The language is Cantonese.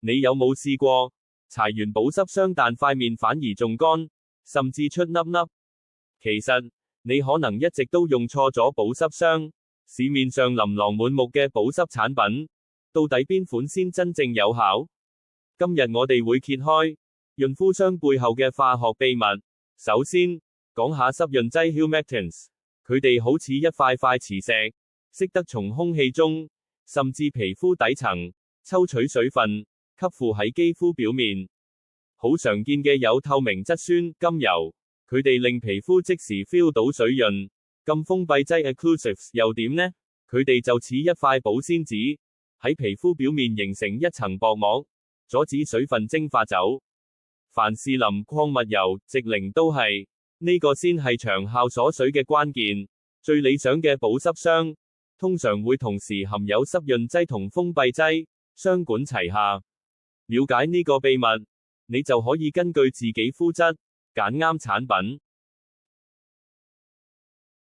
你有冇試過搽完保濕霜但塊面反而仲乾，甚至出粒粒？其實你可能一直都用錯咗保濕霜。市面上琳琅滿目嘅保濕產品，到底邊款先真正有效？今日我哋會揭開潤膚霜背後嘅化學秘密。首先，講下濕潤劑 humectants， 佢哋好似一塊塊磁石，識得從空氣中，甚至皮膚底層抽取水分，吸附喺肌膚表面。好常見嘅有透明質酸、甘油，佢哋令皮膚即時 feel 到水潤。咁封閉劑 occlusives 又點呢？佢哋就似一塊保鮮紙，喺皮膚表面形成一層薄膜，阻止水分蒸發走。凡士林、礦物油、直靈都係，呢個先係長效鎖水嘅關鍵。最理想嘅保濕霜，通常會同時含有濕潤劑同封閉劑，雙管齊下。了解呢個秘密，你就可以根據自己膚質，揀啱產品。